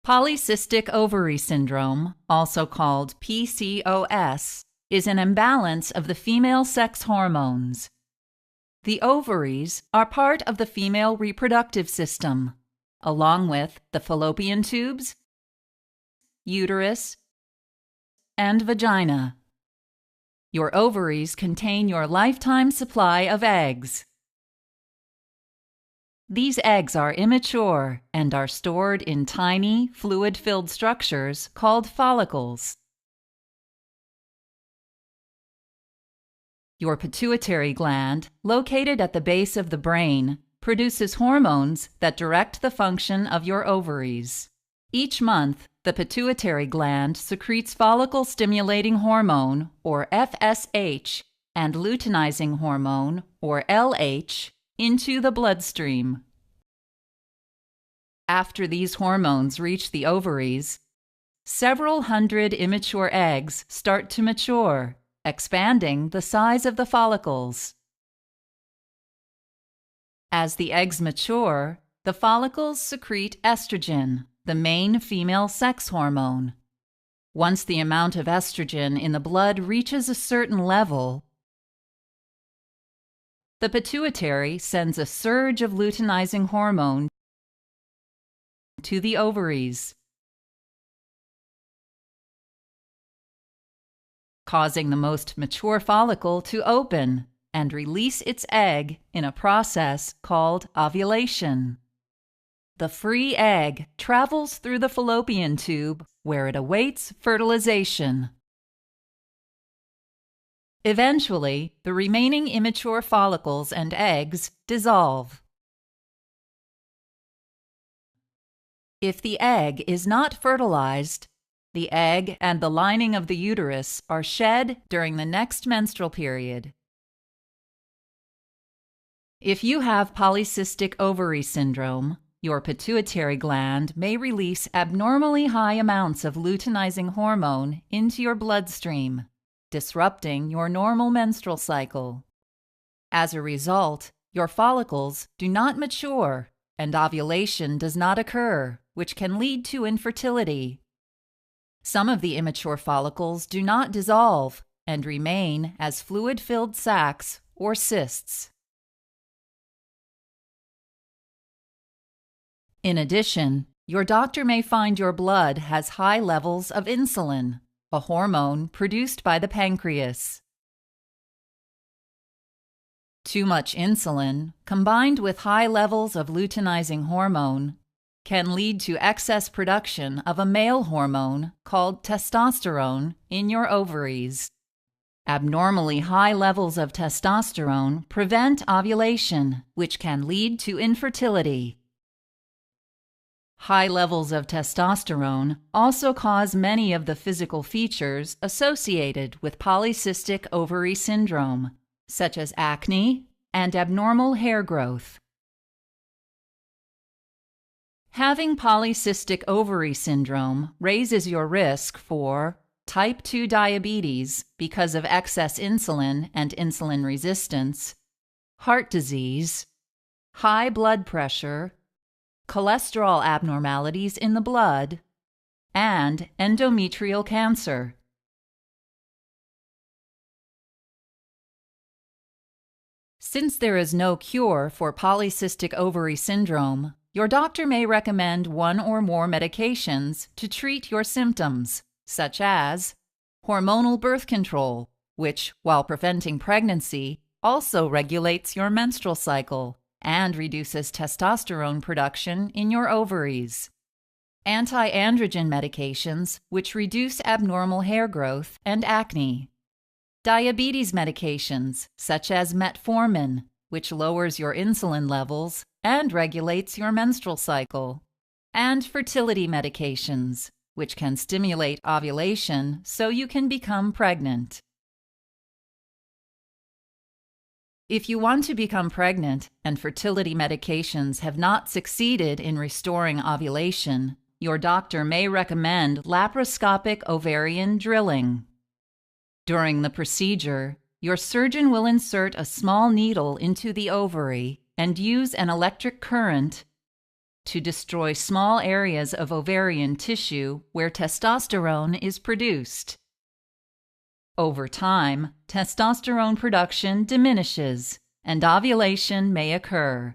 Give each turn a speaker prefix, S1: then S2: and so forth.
S1: Polycystic ovary syndrome, also called PCOS, is an imbalance of the female sex hormones. The ovaries are part of the female reproductive system, along with the fallopian tubes, uterus, and vagina. Your ovaries contain your lifetime supply of eggs. These eggs are immature and are stored in tiny, fluid-filled structures called follicles. Your pituitary gland, located at the base of the brain, produces hormones that direct the function of your ovaries. Each month, the pituitary gland secretes follicle-stimulating hormone, or FSH, and luteinizing hormone, or LH, into the bloodstream. After these hormones reach the ovaries, several hundred immature eggs start to mature, expanding the size of the follicles. As the eggs mature, the follicles secrete estrogen, the main female sex hormone. Once the amount of estrogen in the blood reaches a certain level, the pituitary sends a surge of luteinizing hormone to the ovaries, causing the most mature follicle to open and release its egg in a process called ovulation. The free egg travels through the fallopian tube where it awaits fertilization. Eventually, the remaining immature follicles and eggs dissolve. If the egg is not fertilized, the egg and the lining of the uterus are shed during the next menstrual period. If you have polycystic ovary syndrome, your pituitary gland may release abnormally high amounts of luteinizing hormone into your bloodstream, disrupting your normal menstrual cycle. As a result, your follicles do not mature and ovulation does not occur, which can lead to infertility. Some of the immature follicles do not dissolve and remain as fluid-filled sacs or cysts. In addition, your doctor may find your blood has high levels of insulin, a hormone produced by the pancreas. Too much insulin, combined with high levels of luteinizing hormone, can lead to excess production of a male hormone called testosterone in your ovaries. Abnormally high levels of testosterone prevent ovulation, which can lead to infertility. High levels of testosterone also cause many of the physical features associated with polycystic ovary syndrome, such as acne and abnormal hair growth. Having polycystic ovary syndrome raises your risk for type 2 diabetes because of excess insulin and insulin resistance, heart disease, high blood pressure, cholesterol abnormalities in the blood, and endometrial cancer. Since there is no cure for polycystic ovary syndrome, your doctor may recommend one or more medications to treat your symptoms, such as hormonal birth control, which, while preventing pregnancy, also regulates your menstrual cycle and reduces testosterone production in your ovaries. Anti-androgen medications, which reduce abnormal hair growth and acne. Diabetes medications, such as metformin, which lowers your insulin levels and regulates your menstrual cycle. And fertility medications, which can stimulate ovulation so you can become pregnant. If you want to become pregnant and fertility medications have not succeeded in restoring ovulation, your doctor may recommend laparoscopic ovarian drilling. During the procedure, your surgeon will insert a small needle into the ovary and use an electric current to destroy small areas of ovarian tissue where testosterone is produced. Over time, testosterone production diminishes and ovulation may occur,